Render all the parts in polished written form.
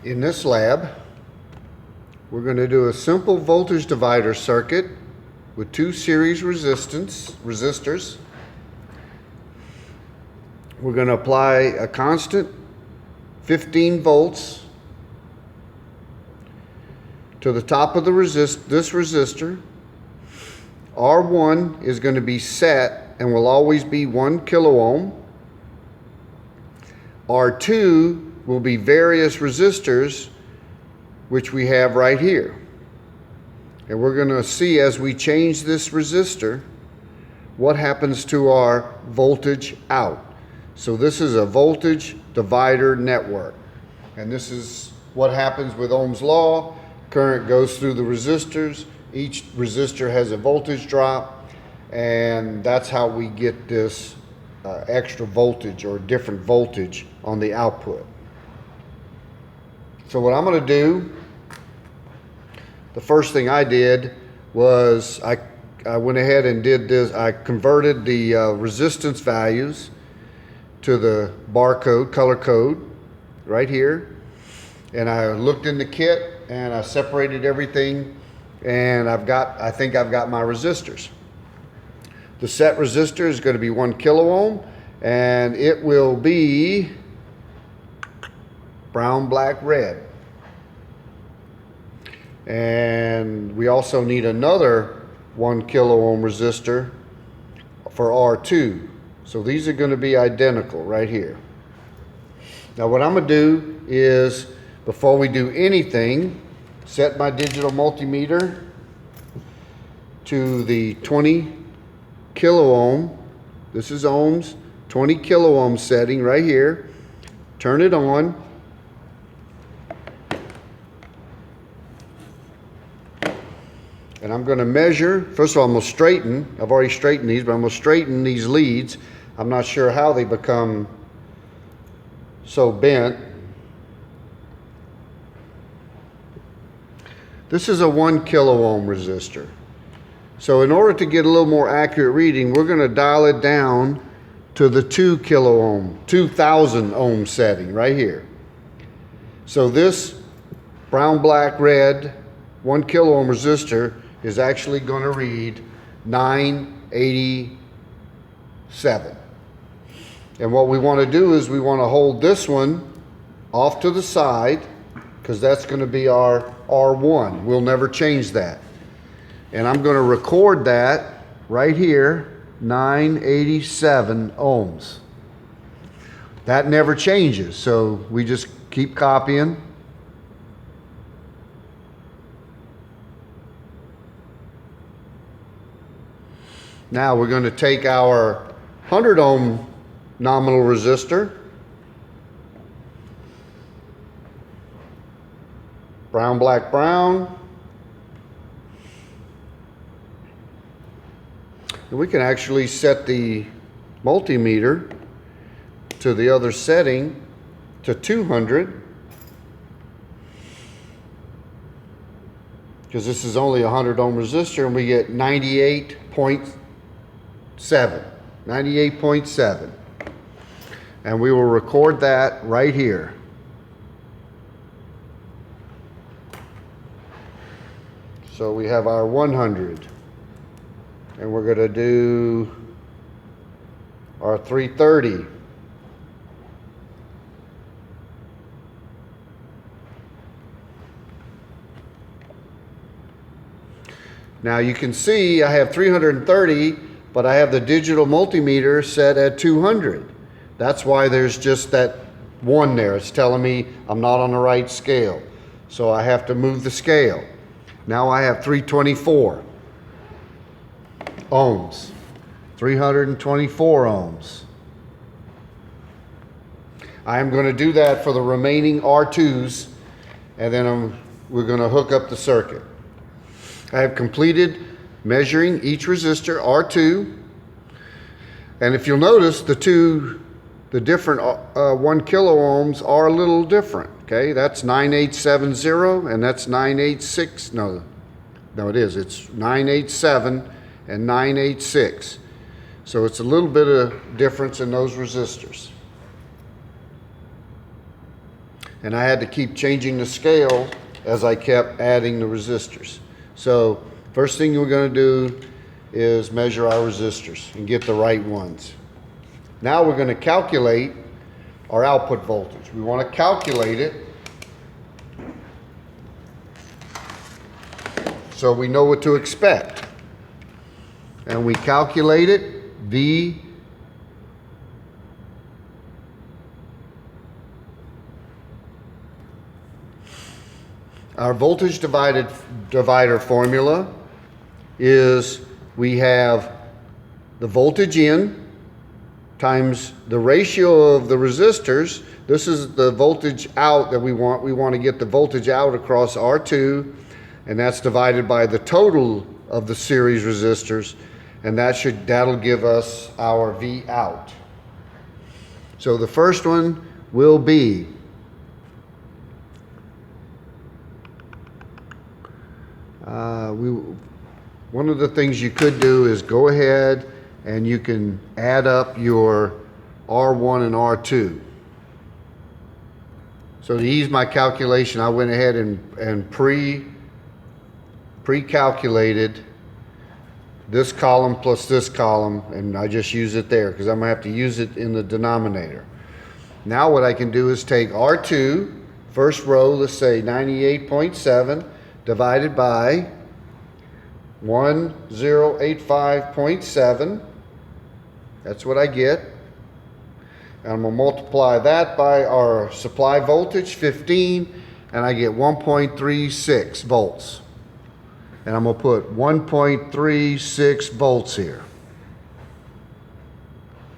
In this lab, we're going to do a simple voltage divider circuit with two series resistors. We're going to apply a constant 15 volts to the top of this resistor. R1 is going to be set and will always be 1 kilo ohm. R2 will be various resistors, which we have right here. And we're going to see as we change this resistor what happens to our voltage out. So this is a voltage divider network. And this is what happens with Ohm's law. Current goes through the resistors. Each resistor has a voltage drop. And that's how we get this extra voltage or different voltage on the output. So what I'm going to do, the first thing I did was I went ahead and did this. I converted the resistance values to the barcode, color code right here. And I looked in the kit and I separated everything, and I think I've got my resistors. The set resistor is going to be 1 kilo ohm, and it will be brown, black, red. And we also need another 1 kilo ohm resistor for R2. So these are going to be identical right here. Now what I'm going to do is, before we do anything, set my digital multimeter to the 20 kilo ohm. This is ohms, 20 kilo ohm setting right here. Turn it on. And I'm going to measure. First of all, I'm going to straighten. I've already straightened these, but I'm going to straighten these leads. I'm not sure how they become so bent. This is a 1 kilo ohm resistor. So in order to get a little more accurate reading, we're going to dial it down to the 2 kilo ohm, 2000 ohm setting right here. So this brown, black, red 1 kilo ohm resistor is actually going to read 987. And what we want to do is we want to hold this one off to the side, because that's going to be our R1. We'll never change that. And I'm going to record that right here, 987 ohms. That never changes, so we just keep copying. Now we're going to take our 100 ohm nominal resistor, brown, black, brown, and we can actually set the multimeter to the other setting to 200, because this is only a 100 ohm resistor, and we get 98.7. And we will record that right here. So we have our 100, and we're going to do our 330. Now you can see I have 330, but I have the digital multimeter set at 200. That's why there's just that 1 there. It's telling me I'm not on the right scale. So I have to move the scale. Now I have 324 ohms. 324 ohms. I am going to do that for the remaining R2s, and then we're going to hook up the circuit. I have completed measuring each resistor, R2. And if you'll notice, the different 1 kilo ohms are a little different. Okay, that's 9870 and that's 986. No, it is. It's 987 and 986. So it's a little bit of difference in those resistors. And I had to keep changing the scale as I kept adding the resistors. So first thing we're going to do is measure our resistors and get the right ones. Now we're going to calculate our output voltage. We want to calculate it so we know what to expect. And we calculate it V our voltage divider formula is we have the voltage in times the ratio of the resistors. This is the voltage out that we want. We want to get the voltage out across R2, and that's divided by the total of the series resistors, and that'll give us our V out. So the first one will be one of the things you could do is go ahead and you can add up your R1 and R2. So to ease my calculation, I went ahead and pre-calculated this column plus this column, and I just use it there because I'm gonna have to use it in the denominator. Now what I can do is take R2, first row, let's say 98.7, divided by 1085.7. That's what I get. And I'm gonna multiply that by our supply voltage, 15, and I get 1.36 volts. And I'm gonna put 1.36 volts here.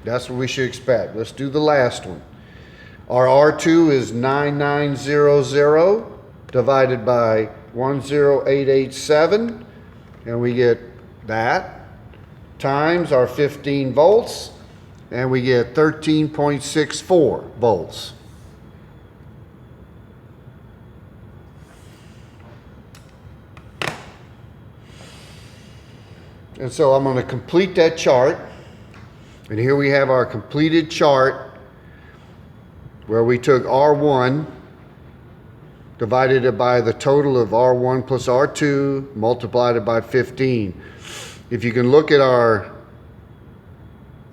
That's what we should expect. Let's do the last one. Our R2 is 9900 divided by 10887, and we get that times our 15 volts, and we get 13.64 volts. And so I'm going to complete that chart, and here we have our completed chart where we took R1, divided it by the total of R1 plus R2, multiplied it by 15. If you can look at our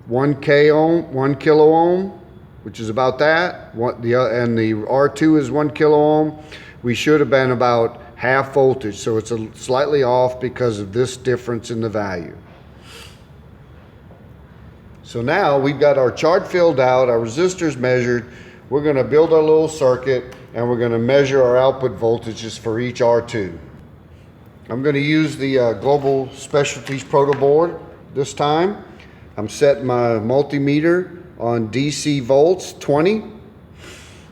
1 kilo ohm, which is about that, and the R2 is 1 kilo ohm, we should have been about half voltage. So it's slightly off because of this difference in the value. So now we've got our chart filled out, our resistors measured. We're going to build our little circuit, and we're going to measure our output voltages for each R2. I'm going to use the Global Specialties Proto Board this time. I'm setting my multimeter on DC volts 20.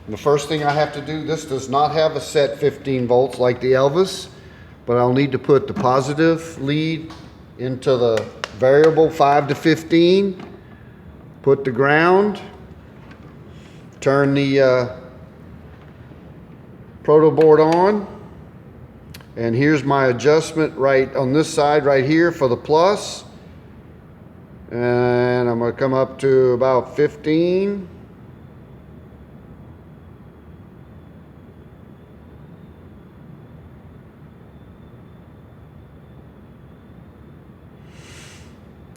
And the first thing I have to do, this does not have a set 15 volts like the Elvis, but I'll need to put the positive lead into the variable 5 to 15, put the ground, turn the proto board on, and here's my adjustment right on this side right here for the plus, and I'm going to come up to about 15.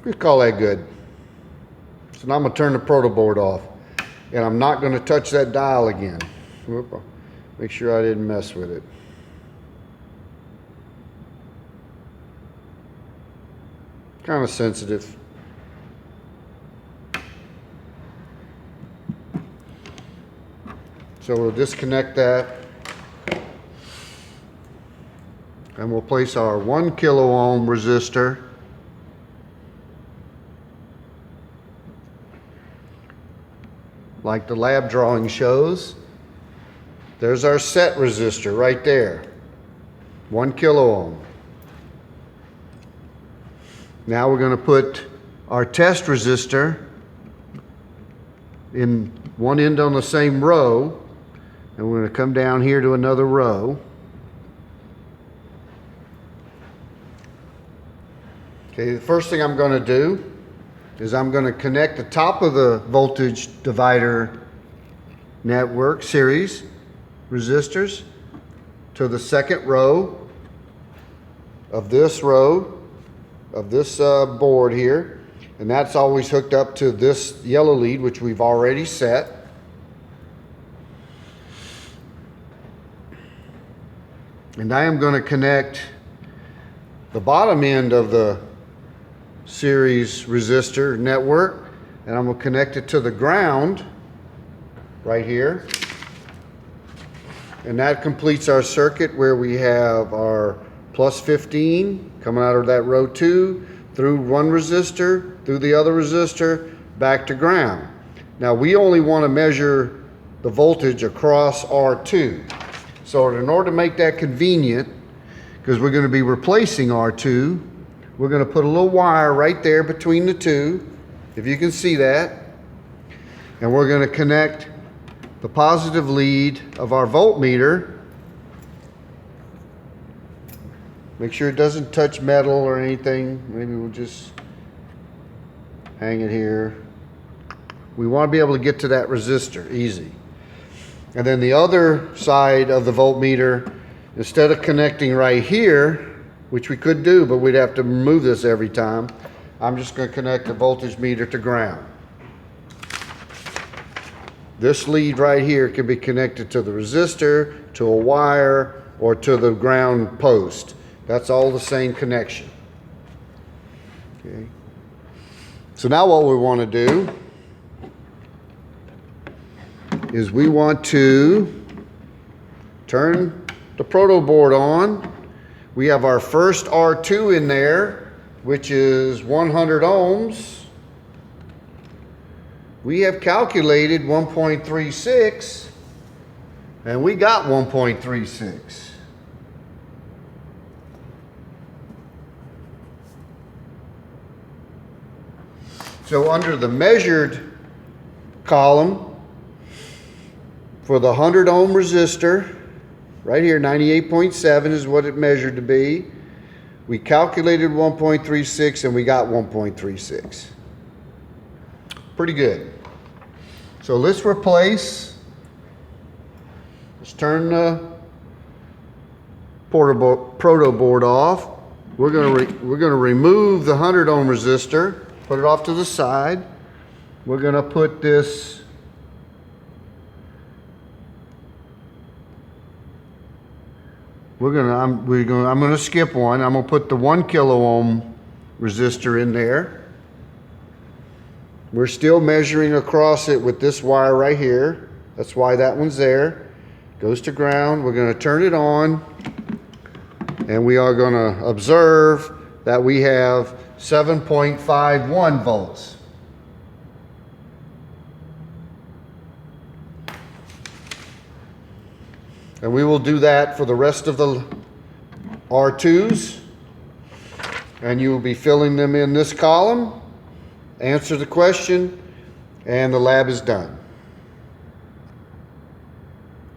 We call that good. So now I'm going to turn the proto board off, and I'm not going to touch that dial again. Whoop. Make sure I didn't mess with it. Kind of sensitive. So we'll disconnect that, and we'll place our 1 kilo ohm resistor like the lab drawing shows. There's our set resistor right there, 1 kilo ohm. Now we're going to put our test resistor in one end on the same row, and we're going to come down here to another row. Okay, the first thing I'm going to do is I'm going to connect the top of the voltage divider network series resistors to the second row of this board here, and that's always hooked up to this yellow lead, which we've already set. And I am going to connect the bottom end of the series resistor network, and I'm going to connect it to the ground right here. And that completes our circuit where we have our plus 15 coming out of that row 2 through one resistor, through the other resistor, back to ground. Now we only want to measure the voltage across R2. So in order to make that convenient, because we're going to be replacing R2, we're going to put a little wire right there between the two, if you can see that. And we're going to connect the positive lead of our voltmeter. Make sure it doesn't touch metal or anything. Maybe we'll just hang it here. We want to be able to get to that resistor easy. And then the other side of the voltmeter, instead of connecting right here, which we could do, but we'd have to move this every time, I'm just going to connect the voltage meter to ground. This lead right here can be connected to the resistor, to a wire, or to the ground post. That's all the same connection. Okay. So now what we want to do is we want to turn the proto board on. We have our first R2 in there, which is 100 ohms. We have calculated 1.36, and we got 1.36. So under the measured column, for the 100 ohm resistor, right here, 98.7 is what it measured to be. We calculated 1.36 and we got 1.36. Pretty good. So let's replace, let's turn the proto board off. We're gonna remove the 100 ohm resistor, put it off to the side. We're gonna put this I'm gonna skip one. I'm gonna put the 1 kilo ohm resistor in there. We're still measuring across it with this wire right here. That's why that one's there. Goes to ground. We're gonna turn it on, and we are gonna observe that we have 7.51 volts. And we will do that for the rest of the R2s. And you will be filling them in this column, answer the question, and the lab is done.